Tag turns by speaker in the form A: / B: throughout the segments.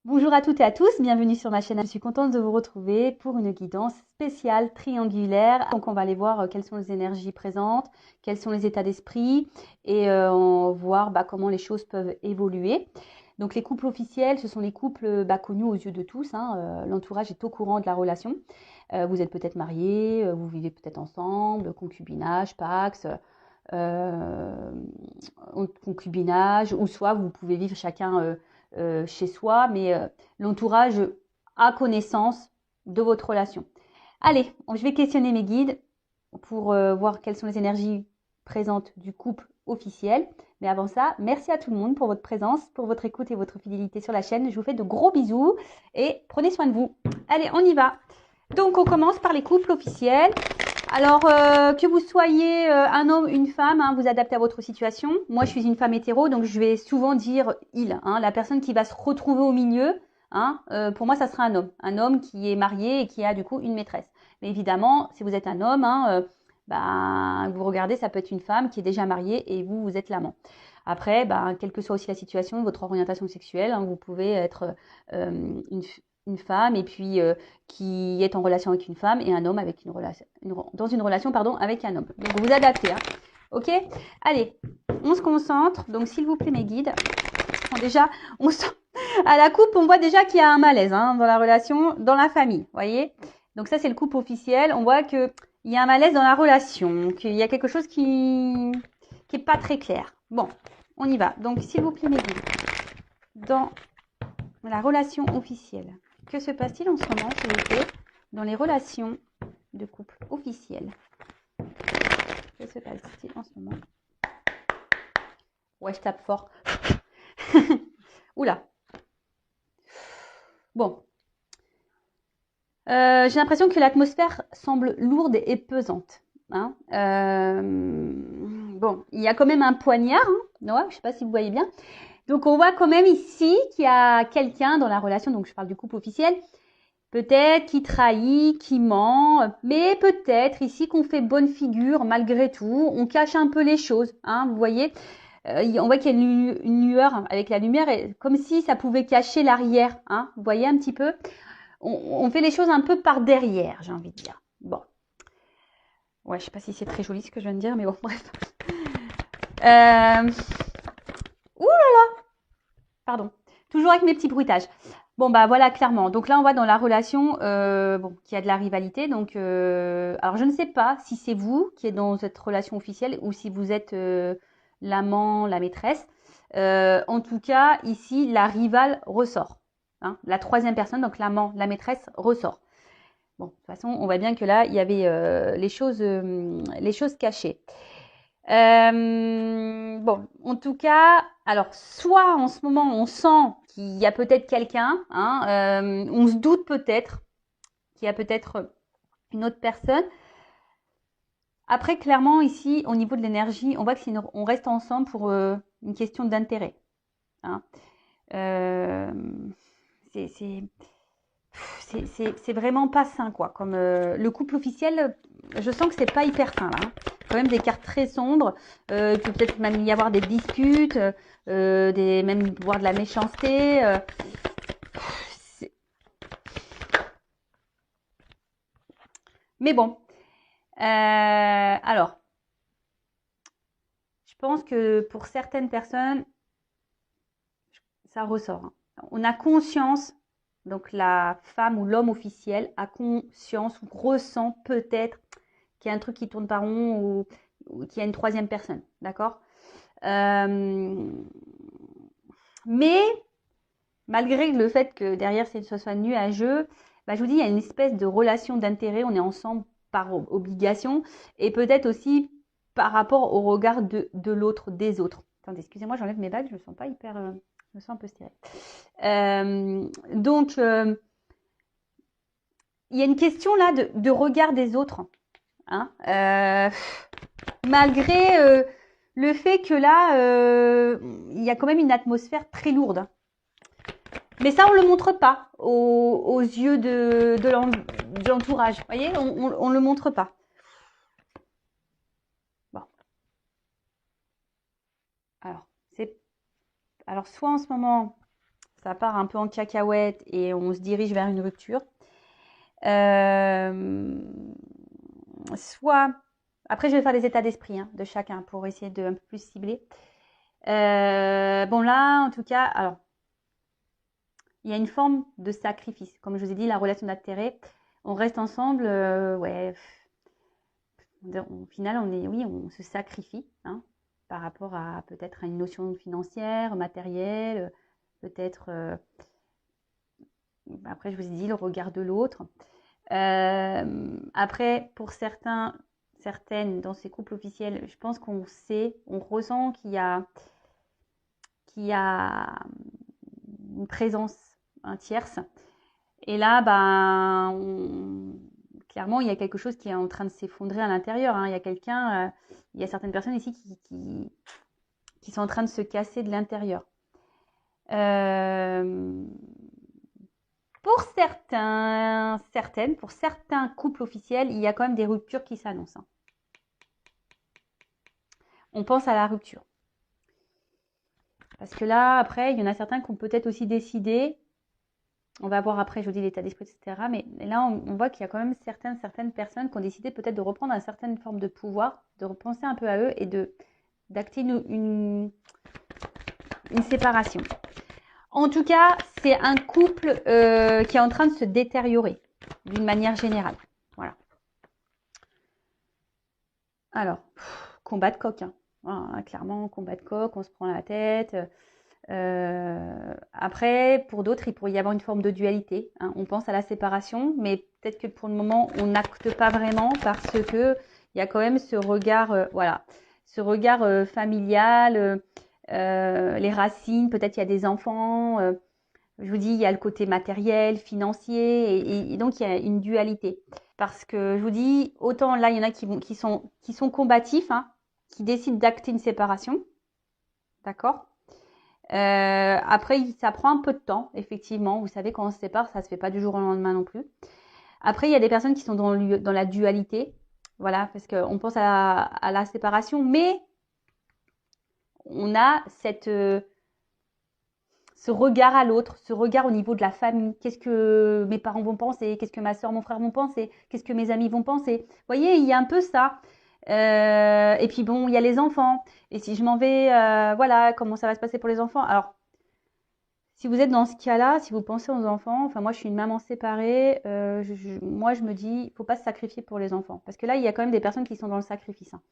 A: Bonjour à toutes et à tous, bienvenue sur ma chaîne. Je suis contente de vous retrouver pour une guidance spéciale triangulaire. Donc on va aller voir quelles sont les énergies présentes, quels sont les états d'esprit et on va voir comment les choses peuvent évoluer. Donc les couples officiels, ce sont les couples connus aux yeux de tous. L'entourage est au courant de la relation. Vous êtes peut-être mariés, vous vivez peut-être ensemble, concubinage, pax, euh, concubinage, ou soit vous pouvez vivre chacun chez soi, mais l'entourage a connaissance de votre relation. Allez, je vais questionner mes guides pour voir quelles sont les énergies présentes du couple officiel. Mais avant ça, merci à tout le monde pour votre présence, pour votre écoute et votre fidélité sur la chaîne. Je vous fais de gros bisous et prenez soin de vous. Allez, on y va. Donc, on commence par les couples officiels. Alors, que vous soyez un homme, une femme, vous adaptez à votre situation. Moi, je suis une femme hétéro, donc je vais souvent dire il. La personne qui va se retrouver au milieu, pour moi, ça sera un homme. Un homme qui est marié et qui a du coup une maîtresse. Mais évidemment, si vous êtes un homme, vous regardez, ça peut être une femme qui est déjà mariée et vous êtes l'amant. Après, quelle que soit aussi la situation, votre orientation sexuelle, vous pouvez être une femme et puis qui est en relation avec une femme et un homme avec dans une relation avec un homme. Donc vous adaptez. Ok. Allez, on se concentre. Donc s'il vous plaît mes guides. Bon, déjà, on sent, à la coupe, on voit déjà qu'il y a un malaise dans la relation, dans la famille. Voyez. Donc ça c'est le couple officiel. On voit que il y a un malaise dans la relation, qu'il y a quelque chose qui est pas très clair. Bon, on y va. Donc s'il vous plaît mes guides, dans la relation officielle. Que se passe-t-il en ce moment, s'il vous plaît, dans les relations de couple officielles? Que se passe-t-il en ce moment? Ouais, je tape fort. Oula. Bon. J'ai l'impression que l'atmosphère semble lourde et pesante. Bon, il y a quand même un poignard. Ouais, je ne sais pas si vous voyez bien. Donc, on voit quand même ici qu'il y a quelqu'un dans la relation, donc je parle du couple officiel, peut-être qui trahit, qui ment, mais peut-être ici qu'on fait bonne figure malgré tout, on cache un peu les choses, vous voyez. On voit qu'il y a une lueur avec la lumière, comme si ça pouvait cacher l'arrière, vous voyez un petit peu. On fait les choses un peu par derrière, j'ai envie de dire. Bon. Ouais, je sais pas si c'est très joli ce que je viens de dire, mais bon, bref. Ouh là là, pardon. Toujours avec mes petits bruitages. Bon, voilà, clairement. Donc là, on voit dans la relation qu'il y a de la rivalité. Donc, alors, je ne sais pas si c'est vous qui êtes dans cette relation officielle ou si vous êtes l'amant, la maîtresse. En tout cas, ici, la rivale ressort. La troisième personne, donc l'amant, la maîtresse, ressort. Bon, de toute façon, on voit bien que là, il y avait les choses cachées. Bon, en tout cas, alors soit en ce moment on sent qu'il y a peut-être quelqu'un, on se doute peut-être qu'il y a peut-être une autre personne. Après, clairement ici, au niveau de l'énergie, on voit que on reste ensemble pour une question d'intérêt. Euh, c'est vraiment pas sain quoi. Comme le couple officiel, je sens que c'est pas hyper sain là. Quand même des cartes très sombres. Il peut peut-être même y avoir des disputes, même voire de la méchanceté. Mais bon. Alors, je pense que pour certaines personnes, ça ressort. On a conscience, donc la femme ou l'homme officiel a conscience ou ressent peut-être qu'il y a un truc qui tourne pas rond ou qu'il y a une troisième personne, d'accord. Mais malgré le fait que derrière ce soit nuageux, je vous dis, il y a une espèce de relation d'intérêt, on est ensemble par obligation et peut-être aussi par rapport au regard de l'autre, des autres. Attendez, excusez-moi, j'enlève mes bagues, je me sens pas hyper... je me sens un peu stérile. Donc, il y a une question là de regard des autres. Malgré le fait que là, il y a quand même une atmosphère très lourde. Mais ça, on ne le montre pas aux yeux de l'entourage. Vous voyez, on ne le montre pas. Bon. Alors, soit en ce moment, ça part un peu en cacahuète et on se dirige vers une rupture. Soit, après je vais faire les états d'esprit hein, de chacun pour essayer de un peu plus cibler. Bon là, en tout cas, alors, il y a une forme de sacrifice. Comme je vous ai dit, la relation d'intérêt, on reste ensemble, ouais. Au final, on se sacrifie hein, par rapport à peut-être à une notion financière, matérielle, peut-être. Après, je vous ai dit le regard de l'autre. Après, pour certaines, dans ces couples officiels, je pense qu'on sait, on ressent qu'il y a une présence tierce. Et là, clairement, il y a quelque chose qui est en train de s'effondrer à l'intérieur. Hein. Il y a il y a certaines personnes ici qui sont en train de se casser de l'intérieur. Pour certains couples officiels, il y a quand même des ruptures qui s'annoncent. Hein. On pense à la rupture. Parce que là, après, il y en a certains qui ont peut-être aussi décidé, on va voir après, je vous dis l'état d'esprit, etc. Mais là, on voit qu'il y a quand même certaines personnes qui ont décidé peut-être de reprendre une certaine forme de pouvoir, de repenser un peu à eux et d'acter une séparation. En tout cas, c'est un couple qui est en train de se détériorer d'une manière générale. Voilà. Alors, combat de coq. Hein. Voilà, clairement, combat de coq, on se prend la tête. Après, pour d'autres, il pourrait y avoir une forme de dualité. Hein. On pense à la séparation, mais peut-être que pour le moment, on n'acte pas vraiment parce que il y a quand même ce regard, voilà, ce regard familial, les racines. Peut-être il y a des enfants. Je vous dis, il y a le côté matériel, financier, et donc il y a une dualité. Parce que je vous dis, autant là, il y en a qui sont combatifs, hein, qui décident d'acter une séparation, d'accord. Après, ça prend un peu de temps, effectivement. Vous savez, quand on se sépare, ça se fait pas du jour au lendemain non plus. Après, il y a des personnes qui sont dans la dualité, voilà, parce qu'on pense à la séparation, mais on a ce regard à l'autre, ce regard au niveau de la famille. Qu'est-ce que mes parents vont penser? Qu'est-ce que ma soeur, mon frère vont penser? Qu'est-ce que mes amis vont penser? Vous voyez, il y a un peu ça. Et puis bon, il y a les enfants. Et si je m'en vais, voilà, comment ça va se passer pour les enfants? Alors, si vous êtes dans ce cas-là, si vous pensez aux enfants, enfin moi je suis une maman séparée, moi je me dis, il ne faut pas se sacrifier pour les enfants. Parce que là, il y a quand même des personnes qui sont dans le sacrifice. Hein.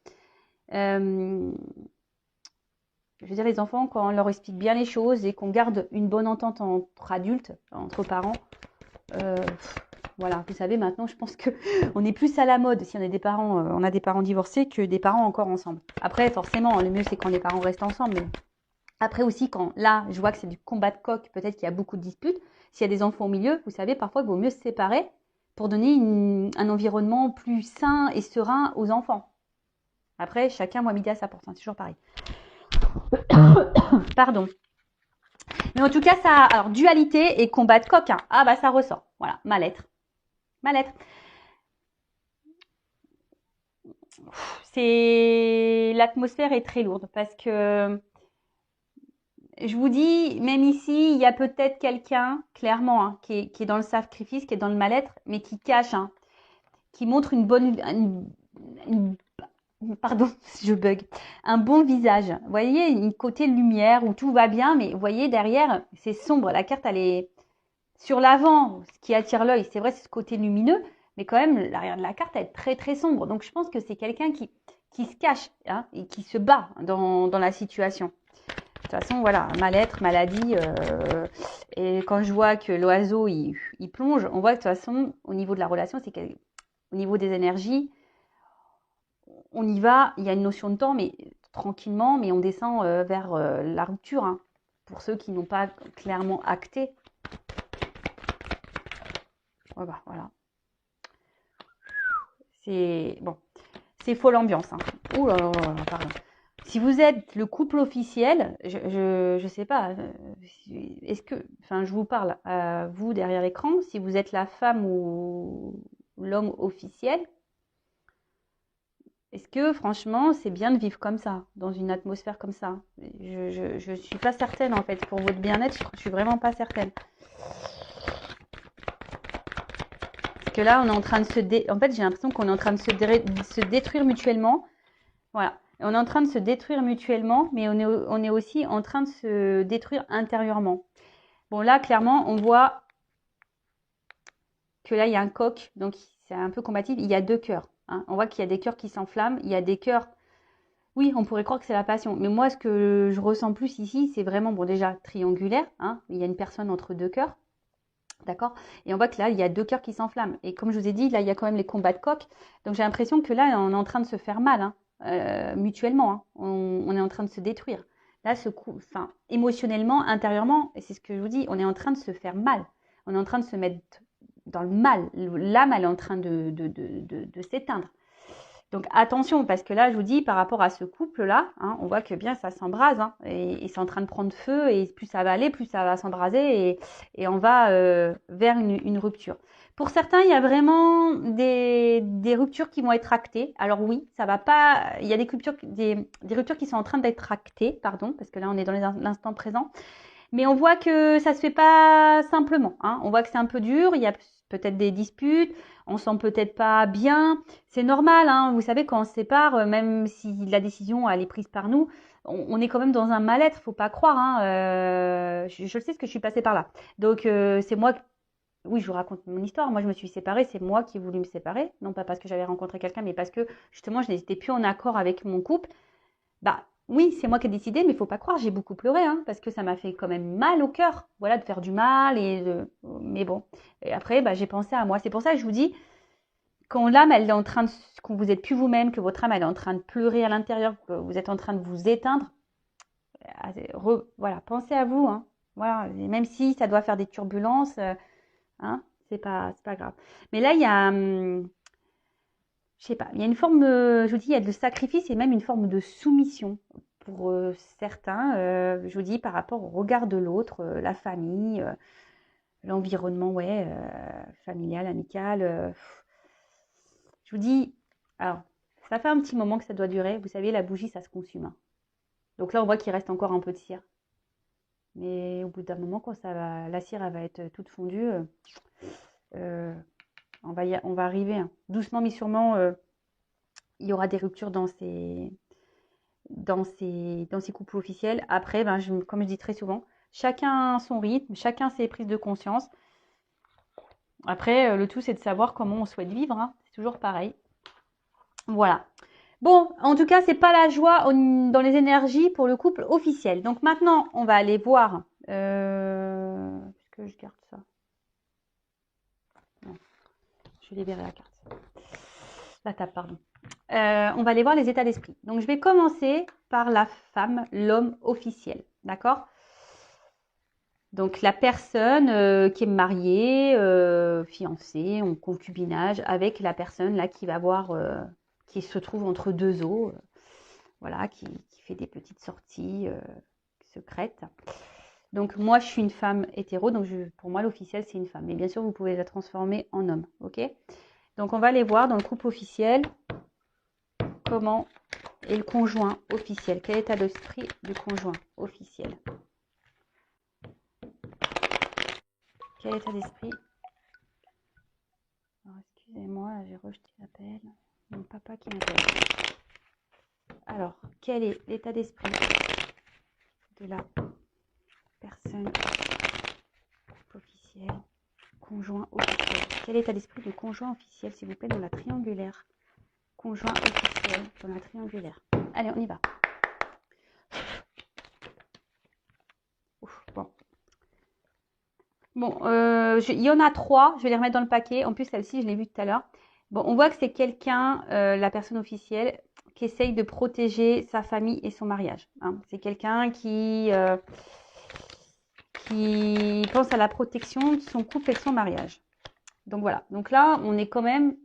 A: Je veux dire, les enfants, quand on leur explique bien les choses et qu'on garde une bonne entente entre adultes, entre parents, voilà, vous savez, maintenant, je pense qu'on est plus à la mode si on a des parents divorcés que des parents encore ensemble. Après, forcément, le mieux, c'est quand les parents restent ensemble. Mais après aussi, quand là, je vois que c'est du combat de coq, peut-être qu'il y a beaucoup de disputes. S'il y a des enfants au milieu, vous savez, parfois, il vaut mieux se séparer pour donner un environnement plus sain et serein aux enfants. Après, chacun voit midi à sa porte, hein, c'est toujours pareil. Pardon. Mais en tout cas, ça, alors dualité et combat de coq, hein. Ah bah ça ressort. Voilà, mal-être. Mal-être. L'atmosphère est très lourde parce que je vous dis, même ici, il y a peut-être quelqu'un, clairement, hein, qui est dans le sacrifice, qui est dans le mal-être, mais qui cache, hein, qui montre pardon, je bug, un bon visage. Vous voyez, une côté lumière où tout va bien, mais vous voyez, derrière, c'est sombre. La carte, elle est sur l'avant, ce qui attire l'œil. C'est vrai, c'est ce côté lumineux, mais quand même, l'arrière de la carte, elle est très, très sombre. Donc, je pense que c'est quelqu'un qui se cache hein, et qui se bat dans la situation. De toute façon, voilà, mal-être, maladie. Et quand je vois que l'oiseau, il plonge, on voit que de toute façon, au niveau de la relation, c'est qu'au niveau des énergies, on y va, il y a une notion de temps, mais tranquillement, mais on descend vers la rupture. Hein, pour ceux qui n'ont pas clairement acté. Voilà. C'est bon, c'est folle ambiance. Hein. Ouh là là là, pardon. Si vous êtes le couple officiel, je sais pas, est-ce que, enfin, je vous parle à vous derrière l'écran, si vous êtes la femme ou l'homme officiel, Est-ce que franchement, c'est bien de vivre comme ça, dans une atmosphère comme ça? Je suis pas certaine en fait. Pour votre bien-être, je suis vraiment pas certaine. Parce que là, on est en train de en fait, j'ai l'impression qu'on est en train de se détruire mutuellement. Voilà. On est en train de se détruire mutuellement, mais on est aussi en train de se détruire intérieurement. Bon, là, clairement, on voit que là, il y a un coq, donc c'est un peu combatif. Il y a deux cœurs. Hein. On voit qu'il y a des cœurs qui s'enflamment. Il y a des cœurs. Oui, on pourrait croire que c'est la passion. Mais moi, ce que je ressens plus ici, c'est vraiment, bon, déjà, triangulaire. Hein. Il y a une personne entre deux cœurs. D'accord? Et on voit que là, il y a deux cœurs qui s'enflamment. Et comme je vous ai dit, là, il y a quand même les combats de coq. Donc j'ai l'impression que là, on est en train de se faire mal, hein, mutuellement. Hein. On est en train de se détruire. Là, enfin, émotionnellement, intérieurement, et c'est ce que je vous dis, on est en train de se faire mal. On est en train de se mettre dans le mal. L'âme, elle est en train de s'éteindre. Donc attention, parce que là, je vous dis, par rapport à ce couple-là, hein, on voit que bien ça s'embrase, hein, et c'est en train de prendre feu, et plus ça va aller, plus ça va s'embraser, et on va vers une rupture. Pour certains, il y a vraiment des ruptures qui vont être actées. Alors oui, ça va pas. Il y a des ruptures qui sont en train d'être actées, pardon, parce que là, on est dans l'instant présent. Mais on voit que ça se fait pas simplement. Hein. On voit que c'est un peu dur. Il y a peut-être des disputes. On sent peut-être pas bien. C'est normal. Hein. Vous savez, quand on se sépare, même si la décision elle est prise par nous, on est quand même dans un mal-être. Faut pas croire. Hein. Je le sais, parce que je suis passée par là. Donc c'est moi. Oui, je vous raconte mon histoire. Moi, je me suis séparée. C'est moi qui ai voulu me séparer. Non pas parce que j'avais rencontré quelqu'un, mais parce que justement, je n'étais plus en accord avec mon couple. Bah oui, c'est moi qui ai décidé, mais il faut pas croire, j'ai beaucoup pleuré, hein, parce que ça m'a fait quand même mal au cœur, voilà, de faire du mal mais bon. Et après, bah, j'ai pensé à moi. C'est pour ça que je vous dis, quand l'âme, elle est en train de, quand vous êtes plus vous-même, que votre âme, elle est en train de pleurer à l'intérieur, que vous êtes en train de vous éteindre, voilà, pensez à vous, hein. Voilà, et même si ça doit faire des turbulences, hein, c'est pas grave. Mais là, il y a, je sais pas, il y a une forme, je vous dis, il y a de sacrifice et même une forme de soumission pour certains, je vous dis, par rapport au regard de l'autre, la famille, l'environnement, ouais, familial, amical. Je vous dis, alors, ça fait un petit moment que ça doit durer. Vous savez, la bougie, ça se consume. Hein. Donc là, on voit qu'il reste encore un peu de cire. Mais au bout d'un moment, quand la cire elle va être toute fondue, on va arriver. Hein. Doucement mais sûrement, il y aura des ruptures dans ces couples officiels. Après, ben, comme je dis très souvent, chacun son rythme, chacun ses prises de conscience. Après, le tout, c'est de savoir comment on souhaite vivre. Hein. C'est toujours pareil. Voilà. Bon, en tout cas, c'est pas la joie dans les énergies pour le couple officiel. Donc maintenant, on va aller voir. Est-ce que je garde ça? Non, je libérer la carte. La table, pardon. On va aller voir les états d'esprit. Donc, je vais commencer par la femme, l'homme officiel. D'accord? Donc, la personne qui est mariée, fiancée, en concubinage, avec la personne là qui va avoir, qui se trouve entre deux eaux, voilà, qui fait des petites sorties secrètes. Donc, moi, je suis une femme hétéro, donc pour moi, l'officiel, c'est une femme. Mais bien sûr, vous pouvez la transformer en homme, ok? Donc, on va aller voir dans le couple officiel comment est le conjoint officiel. Quel état d'esprit du conjoint officiel? Quel état d'esprit? Alors, excusez-moi, j'ai rejeté l'appel. Mon papa qui m'appelle. Alors, quel est l'état d'esprit de la personne officielle, conjoint officiel? Quel est l'état d'esprit du conjoint officiel, s'il vous plaît, dans la triangulaire? Conjoint officiel dans la triangulaire. Allez, on y va. Ouf, bon. Bon, il y en a trois. Je vais les remettre dans le paquet. En plus, celle-ci, je l'ai vue tout à l'heure. Bon, on voit que c'est quelqu'un, la personne officielle, qui essaye de protéger sa famille et son mariage. Hein. C'est quelqu'un qui pense à la protection de son couple et de son mariage. Donc voilà. Donc là, on est quand même...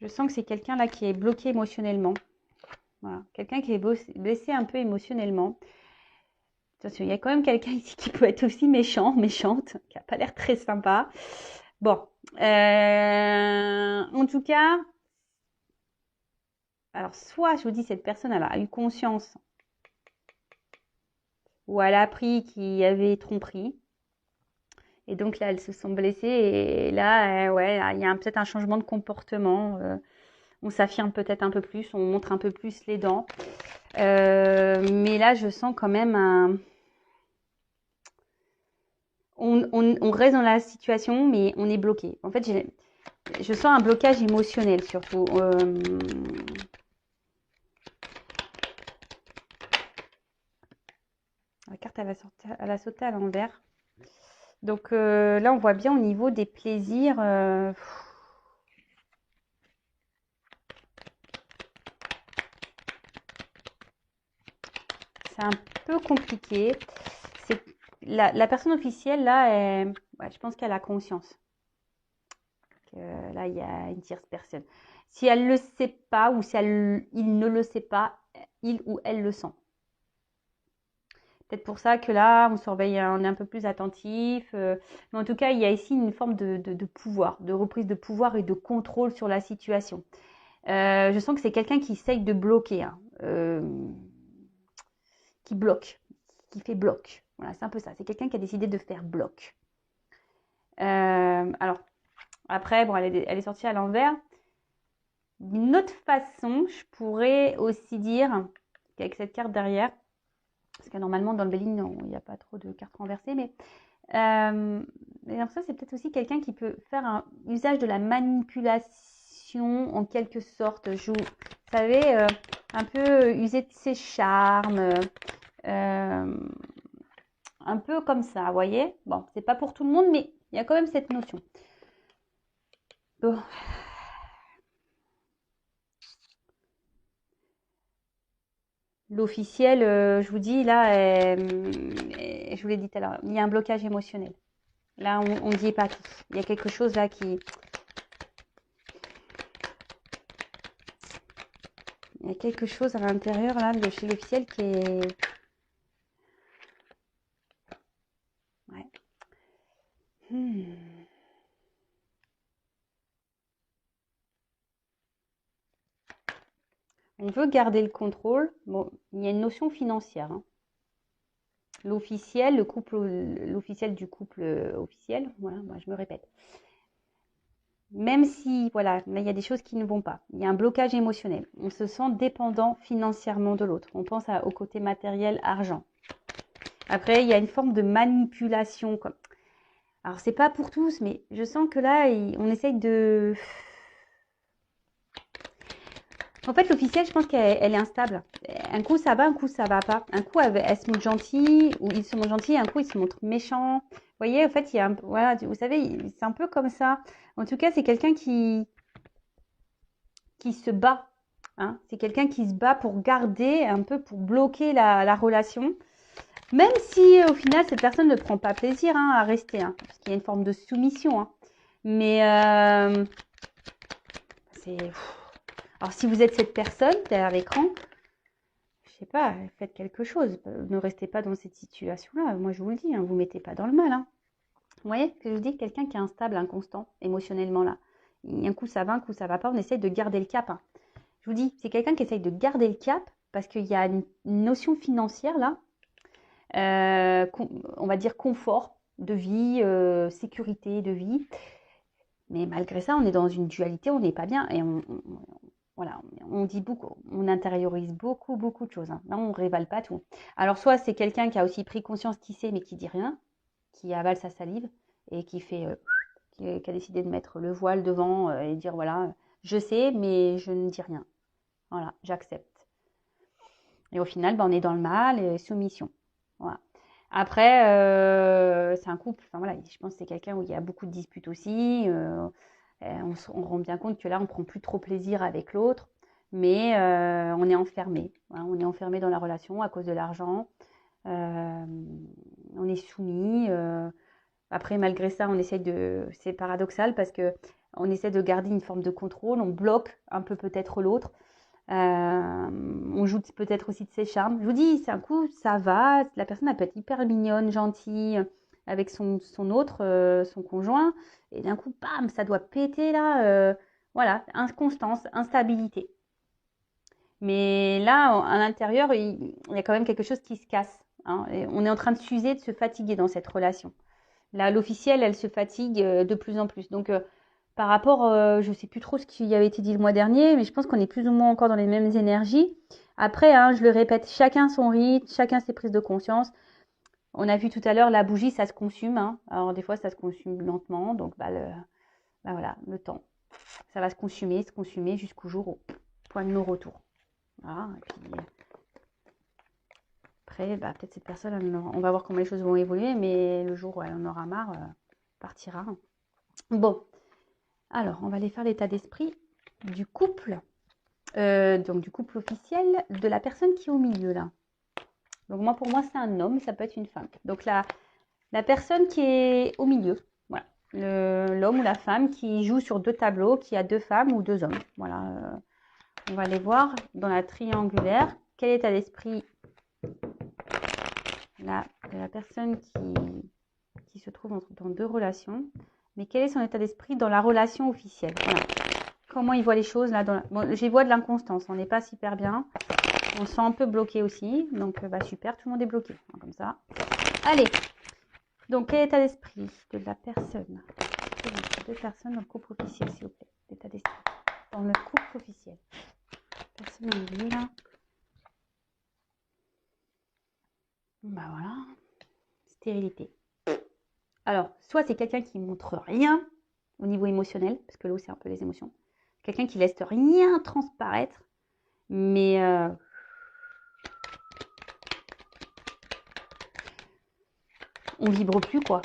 A: je sens que c'est quelqu'un là qui est bloqué émotionnellement. Voilà. Quelqu'un qui est blessé un peu émotionnellement. Attention, il y a quand même quelqu'un ici qui peut être aussi méchant, méchante, qui n'a pas l'air très sympa. Bon, en tout cas, alors soit je vous dis cette personne elle a eu conscience ou elle a appris qu'il y avait tromperie et donc là elles se sont blessées et là ouais il y a peut-être un changement de comportement. On s'affirme peut-être un peu plus, on montre un peu plus les dents. Mais là je sens quand même un on reste dans la situation, mais on est bloqué. En fait, je sens un blocage émotionnel surtout. La carte, elle a sauté à l'envers. Donc là, on voit bien au niveau des plaisirs. C'est un peu compliqué. C'est la personne officielle, là, ouais, je pense qu'elle a conscience. Là, il y a une tierce personne. Si elle ne le sait pas ou si il ne le sait pas, il ou elle le sent. Peut-être pour ça que là, on surveille, on est un peu plus attentif. Mais en tout cas, il y a ici une forme de pouvoir, de reprise de pouvoir et de contrôle sur la situation. Je sens que c'est quelqu'un qui essaye de bloquer, hein, qui bloque, qui fait bloc. Voilà, c'est un peu ça. C'est quelqu'un qui a décidé de faire bloc. Alors, après, bon, elle est sortie à l'envers. D'une autre façon, je pourrais aussi dire qu'avec cette carte derrière, parce que normalement dans le Béline, il n'y a pas trop de cartes renversées, mais ça c'est peut-être aussi quelqu'un qui peut faire un usage de la manipulation en quelque sorte. Vous savez, un peu user de ses charmes, un peu comme ça, vous voyez. Bon, c'est pas pour tout le monde, mais il y a quand même cette notion. Bon. L'officiel, je vous dis, là, je vous l'ai dit tout à l'heure, il y a un blocage émotionnel. Là, on n'y est pas tout. Il y a quelque chose là qui... Il y a quelque chose à l'intérieur là de chez l'officiel qui est... Ouais. On veut garder le contrôle. Bon, il y a une notion financière. Hein. L'officiel, l'officiel du couple officiel, voilà, moi je me répète. Même si, voilà, là, il y a des choses qui ne vont pas. Il y a un blocage émotionnel. On se sent dépendant financièrement de l'autre. On pense au côté matériel, argent. Après, il y a une forme de manipulation. Alors, c'est pas pour tous, mais je sens que là, on essaye de... En fait, l'officielle, je pense qu'elle est instable. Un coup, ça va, un coup, ça va pas. Un coup, elle se montre gentille, ou ils se montrent gentils, un coup, ils se montrent méchants. Vous voyez, en fait, il y a voilà, vous savez, c'est un peu comme ça. En tout cas, c'est quelqu'un qui se bat. Hein. C'est quelqu'un qui se bat pour garder, un peu pour bloquer la relation. Même si, au final, cette personne ne prend pas plaisir hein, à rester. Hein, parce qu'il y a une forme de soumission. Hein. Mais c'est... Alors, si vous êtes cette personne derrière l'écran, je sais pas, faites quelque chose. Ne restez pas dans cette situation-là. Moi, je vous le dis, hein, vous ne mettez pas dans le mal. Hein. Vous voyez ce que je vous dis? Quelqu'un qui est instable, inconstant, émotionnellement, là. Un coup, ça va, un coup, ça va pas. On essaye de garder le cap. Hein. Je vous dis, c'est quelqu'un qui essaye de garder le cap parce qu'il y a une notion financière, là. On va dire confort de vie, sécurité de vie. Mais malgré ça, on est dans une dualité, on n'est pas bien. Et voilà, on dit beaucoup, on intériorise beaucoup, beaucoup de choses. Hein. Là, on ne révèle pas tout. Alors, soit c'est quelqu'un qui a aussi pris conscience qui sait, mais qui dit rien, qui avale sa salive et qui fait, qui a décidé de mettre le voile devant et dire voilà, je sais, mais je ne dis rien. Voilà, j'accepte. Et au final, on est dans le mal et soumission. Voilà. Après, c'est un couple. Enfin voilà, je pense que c'est quelqu'un où il y a beaucoup de disputes aussi. On rend bien compte que là, on prend plus trop plaisir avec l'autre, mais on est enfermé. Voilà, on est enfermé dans la relation à cause de l'argent. On est soumis. Après, malgré ça, on essaie de. C'est paradoxal parce que on essaie de garder une forme de contrôle. On bloque un peu peut-être l'autre. On joue peut-être aussi de ses charmes. Je vous dis, c'est un coup, ça va. La personne, elle peut être hyper mignonne, gentille, avec son autre, son conjoint. Et d'un coup, bam, ça doit péter là. Voilà, inconstance, instabilité. Mais là, à l'intérieur, il y a quand même quelque chose qui se casse. Hein, et on est en train de s'user, de se fatiguer dans cette relation. Là, l'officielle, elle se fatigue de plus en plus. Donc, par rapport, je ne sais plus trop ce qui avait été dit le mois dernier, mais je pense qu'on est plus ou moins encore dans les mêmes énergies. Après, hein, je le répète, chacun son rythme, chacun ses prises de conscience. On a vu tout à l'heure, la bougie, ça se consume. Hein. Alors, des fois, ça se consume lentement. Donc, voilà, le temps. Ça va se consumer jusqu'au jour au point de non-retour. Voilà. Et puis, après, peut-être cette personne, on va voir comment les choses vont évoluer, mais le jour où elle en aura marre, partira. Bon, alors, on va aller faire l'état d'esprit du couple. Donc, du couple officiel de la personne qui est au milieu, là. Donc, pour moi, c'est un homme, ça peut être une femme. Donc, la personne qui est au milieu, voilà. L'homme ou la femme qui joue sur 2 tableaux, qui a 2 femmes ou 2 hommes. Voilà. On va aller voir dans la triangulaire quel est l'état d'esprit de la personne qui se trouve dans 2 relations. Mais quel est son état d'esprit dans la relation officielle? Voilà. Comment il voit les choses là Bon, j'y vois de l'inconstance, on n'est pas super bien. On se sent un peu bloqué aussi. Donc, super, tout le monde est bloqué. Hein, comme ça. Allez. Donc, quel est l'état d'esprit de la personne? 2 personnes dans le couple officiel, s'il vous plaît. L'état d'esprit dans le couple officiel. Personne en milieu là. Voilà. Stérilité. Alors, soit c'est quelqu'un qui montre rien au niveau émotionnel, parce que l'eau, c'est un peu les émotions. Quelqu'un qui laisse rien transparaître, mais on vibre plus, quoi.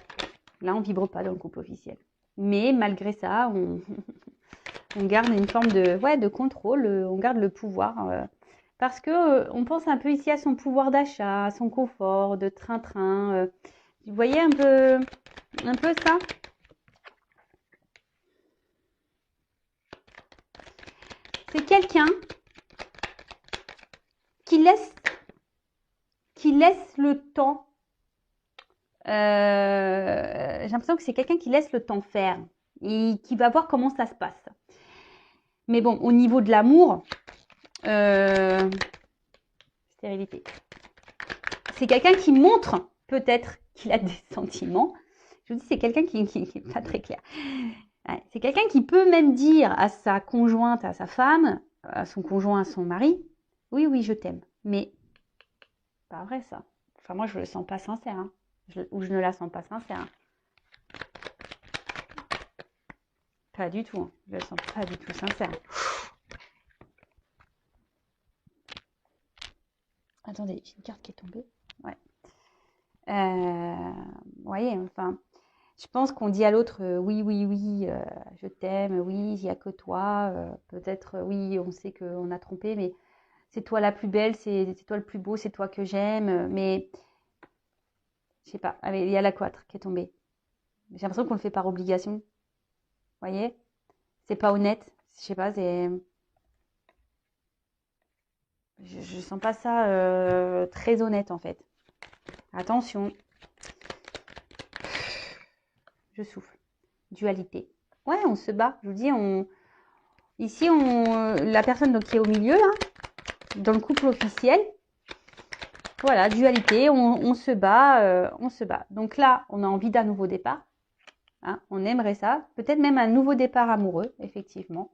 A: Là, on vibre pas dans le couple officiel. Mais malgré ça, on garde une forme de contrôle, on garde le pouvoir. Parce que on pense un peu ici à son pouvoir d'achat, à son confort, de train-train. Vous voyez un peu ça? C'est quelqu'un qui laisse le temps. J'ai l'impression que c'est quelqu'un qui laisse le temps faire et qui va voir comment ça se passe. Mais bon, au niveau de l'amour, stérilité. C'est quelqu'un qui montre peut-être qu'il a des sentiments. Je vous dis, c'est quelqu'un qui n'est pas très clair. Ouais, c'est quelqu'un qui peut même dire à sa conjointe, à sa femme, à son conjoint, à son mari, oui, oui, je t'aime. Mais pas vrai ça. Enfin, moi, je ne le sens pas sincère. Hein. Ou je ne la sens pas sincère. Hein. Pas du tout. Hein. Je ne la sens pas du tout sincère. Attendez, j'ai une carte qui est tombée. Ouais. Vous voyez, enfin, je pense qu'on dit à l'autre oui, oui, oui, je t'aime, oui, il n'y a que toi. Peut-être, oui, on sait qu'on a trompé, mais c'est toi la plus belle, c'est toi le plus beau, c'est toi que j'aime. Mais, je sais pas, il y a la 4 qui est tombée. J'ai l'impression qu'on le fait par obligation. Vous voyez? C'est pas honnête. Je sais pas, c'est. Je sens pas ça très honnête en fait. Attention. Je souffle. Dualité. Ouais, on se bat. Je vous dis, ici, la personne donc, qui est au milieu, là, dans le couple officiel, voilà, dualité, on se bat, on se bat. Donc là, on a envie d'un nouveau départ. Hein, on aimerait ça. Peut-être même un nouveau départ amoureux, effectivement.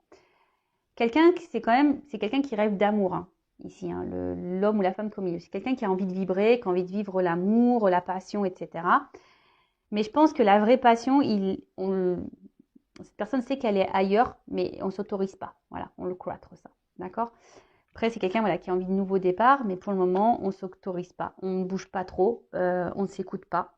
A: Quelqu'un, c'est quelqu'un qui rêve d'amour, hein, ici, hein, l'homme ou la femme qui est au milieu. C'est quelqu'un qui a envie de vibrer, qui a envie de vivre l'amour, la passion, etc. Mais je pense que la vraie passion, cette personne sait qu'elle est ailleurs, mais on ne s'autorise pas. Voilà, on le cloître ça. D'accord? Après, c'est quelqu'un qui a envie de nouveau départ, mais pour le moment, on ne s'autorise pas. On ne bouge pas trop, on ne s'écoute pas.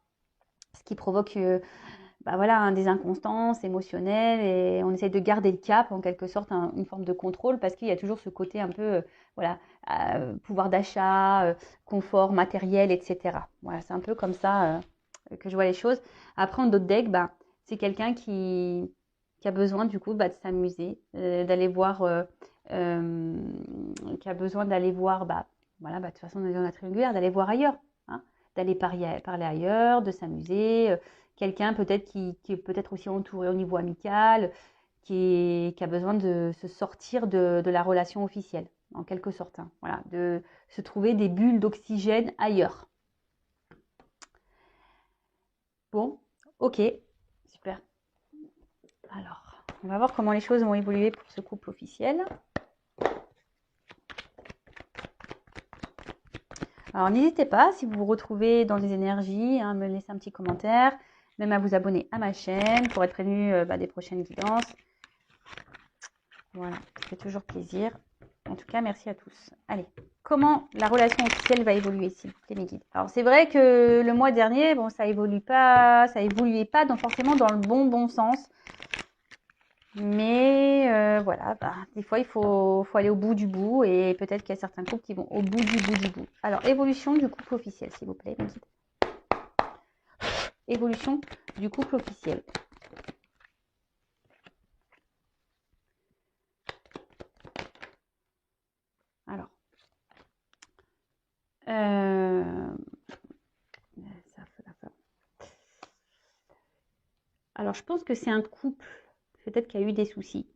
A: Ce qui provoque des inconstances émotionnelles et on essaye de garder le cap, en quelque sorte, une forme de contrôle, parce qu'il y a toujours ce côté un peu, pouvoir d'achat, confort matériel, etc. Voilà, c'est un peu comme ça que je vois les choses. Après, en d'autres decks, c'est quelqu'un qui a besoin du coup de s'amuser, d'aller voir qui a besoin d'aller voir, voilà, de toute façon, on est dans la triangulaire, d'aller voir ailleurs, hein, d'aller parler ailleurs, de s'amuser. Quelqu'un peut-être qui est peut-être aussi entouré au niveau amical, qui a besoin de se sortir de la relation officielle, en quelque sorte. Hein, voilà, de se trouver des bulles d'oxygène ailleurs. Bon, ok, super. Alors, on va voir comment les choses vont évoluer pour ce couple officiel. Alors, n'hésitez pas, si vous vous retrouvez dans des énergies, à me laisser un petit commentaire, même à vous abonner à ma chaîne pour être prévenu des prochaines guidances. Voilà, ça fait toujours plaisir. En tout cas, merci à tous. Allez, comment la relation officielle va évoluer, s'il vous plaît, mes guides? Alors, c'est vrai que le mois dernier, bon, ça évoluait pas forcément dans le bon sens. Mais voilà, des fois, il faut aller au bout du bout. Et peut-être qu'il y a certains couples qui vont au bout du bout. Alors, évolution du couple officiel, s'il vous plaît, mes guides. Évolution du couple officiel. Alors, alors, je pense que c'est un couple, peut-être qu'il y a eu des soucis.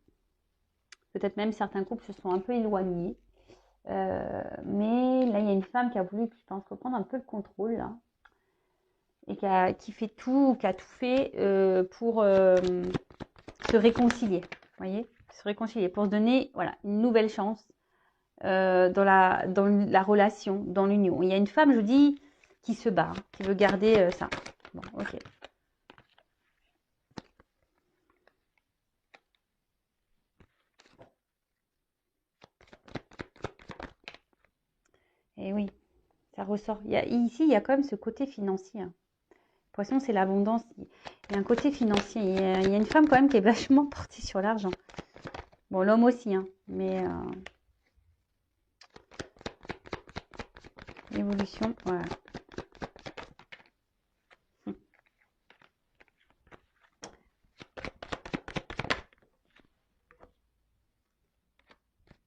A: Peut-être même certains couples se sont un peu éloignés. Mais là, il y a une femme qui a voulu, je pense, reprendre un peu le contrôle, là, et qui fait tout, qui a tout fait pour se réconcilier. Vous voyez, se réconcilier, pour se donner, voilà, une nouvelle chance dans la relation, dans l'union. Il y a une femme, je vous dis, qui se bat, hein, qui veut garder ça. Bon, ok. Et oui, ça ressort. Ici, il y a quand même ce côté financier. Hein. Poisson, c'est l'abondance. Il y a un côté financier. Il y a une femme quand même qui est vachement portée sur l'argent. Bon, l'homme aussi, hein, mais l'évolution, voilà.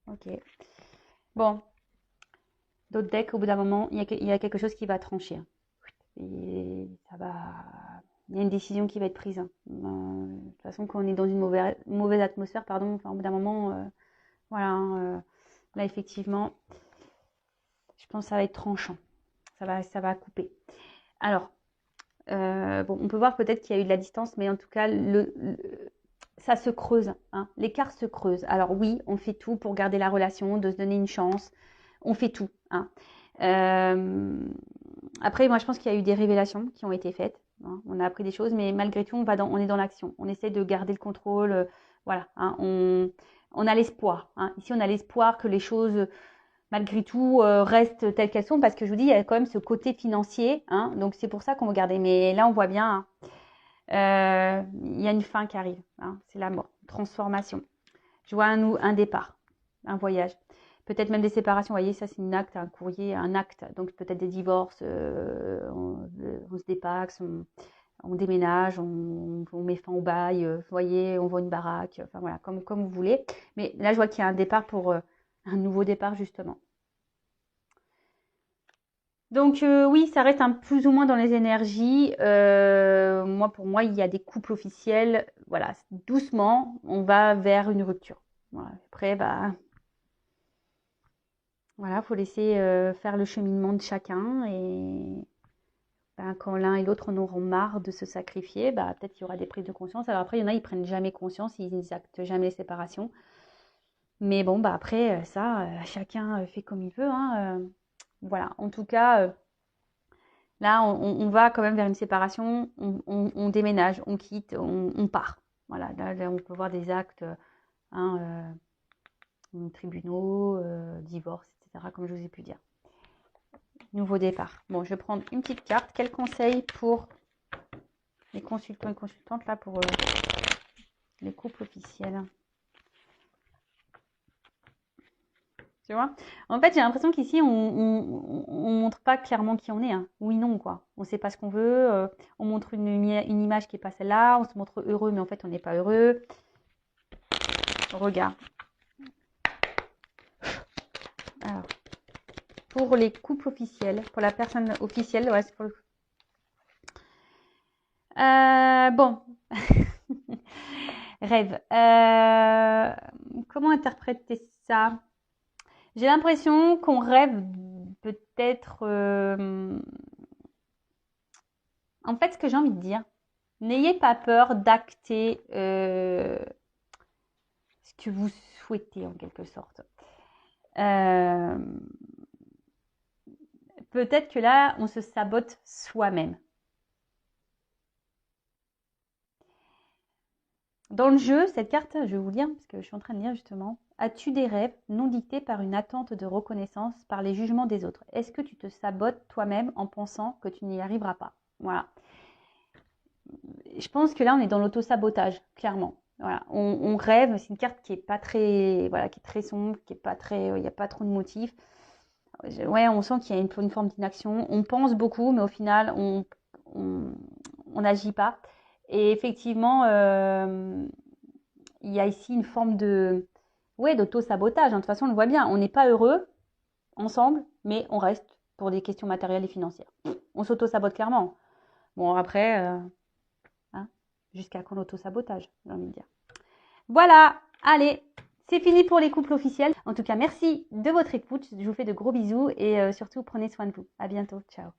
A: Ok. Bon, d'autres decks, au bout d'un moment, il y a quelque chose qui va trancher. Hein. Et ça va... Il y a une décision qui va être prise. Hein. De toute façon, quand on est dans une mauvaise atmosphère, pardon, enfin, au bout d'un moment, voilà, hein, là, effectivement, je pense que ça va être tranchant. Ça va couper. Alors, bon, on peut voir peut-être qu'il y a eu de la distance, mais en tout cas, ça se creuse. Hein. L'écart se creuse. Alors oui, on fait tout pour garder la relation, de se donner une chance. On fait tout. Hein. Après, moi, je pense qu'il y a eu des révélations qui ont été faites. Hein. On a appris des choses, mais malgré tout, on est dans l'action. On essaie de garder le contrôle. Voilà. Hein. On a l'espoir. Hein. Ici, on a l'espoir que les choses, malgré tout, restent telles qu'elles sont. Parce que je vous dis, il y a quand même ce côté financier. Hein. Donc, c'est pour ça qu'on va garder. Mais là, on voit bien, hein, il y a une fin qui arrive. Hein. C'est la mort, transformation. Je vois un départ, un voyage. Peut-être même des séparations, vous voyez, ça c'est un acte, un courrier, un acte. Donc peut-être des divorces, on se dépaxe, on déménage, on met fin au bail, vous voyez, on vend une baraque, enfin voilà, comme vous voulez. Mais là, je vois qu'il y a un départ pour un nouveau départ, justement. Donc oui, ça reste un plus ou moins dans les énergies. Pour moi, il y a des couples officiels. Voilà, doucement, on va vers une rupture. Voilà. Après, voilà, faut laisser faire le cheminement de chacun et quand l'un et l'autre en auront marre de se sacrifier, peut-être qu'il y aura des prises de conscience. Alors après, il y en a, ils prennent jamais conscience, ils n'actent jamais les séparations. Mais bon, après, ça, chacun fait comme il veut. Hein, voilà, en tout cas, là, on va quand même vers une séparation, on déménage, on quitte, on part. Voilà, là, on peut voir des actes, hein, tribunaux, divorce, etc., comme je vous ai pu dire. Nouveau départ. Bon, je vais prendre une petite carte. Quel conseil pour les consultants et consultantes, là, pour les couples officiels? Tu vois? En fait, j'ai l'impression qu'ici, on montre pas clairement qui on est. Hein. Oui, non, quoi. On sait pas ce qu'on veut. On montre une image qui est pas celle-là. On se montre heureux, mais en fait, on n'est pas heureux. Regarde. Alors, pour les couples officiels, pour la personne officielle, ouais, c'est pour le... Bon. Rêve. Comment interpréter ça? J'ai l'impression qu'on rêve peut-être... En fait, ce que j'ai envie de dire, n'ayez pas peur d'acter ce que vous souhaitez en quelque sorte. Peut-être que là, on se sabote soi-même. Dans le jeu, cette carte, je vais vous lire parce que je suis en train de lire justement. As-tu des rêves non dictés par une attente de reconnaissance, par les jugements des autres? Est-ce que tu te sabotes toi-même en pensant que tu n'y arriveras pas? Voilà. Je pense que là, on est dans l'auto-sabotage, clairement. Voilà. On rêve, c'est une carte qui est pas très, voilà, qui est très sombre, qui est pas très, il n'y a pas trop de motifs. Ouais, on sent qu'il y a une forme d'inaction. On pense beaucoup, mais au final, on n'agit pas. Et effectivement, il y a ici une forme de, ouais, d'auto-sabotage. De toute façon, on le voit bien. On n'est pas heureux ensemble, mais on reste pour des questions matérielles et financières. On s'auto-sabote clairement. Bon, après, hein, jusqu'à quand l'auto-sabotage, j'ai envie de dire. Voilà, allez, c'est fini pour les couples officiels. En tout cas, merci de votre écoute. Je vous fais de gros bisous et surtout, prenez soin de vous. À bientôt. Ciao.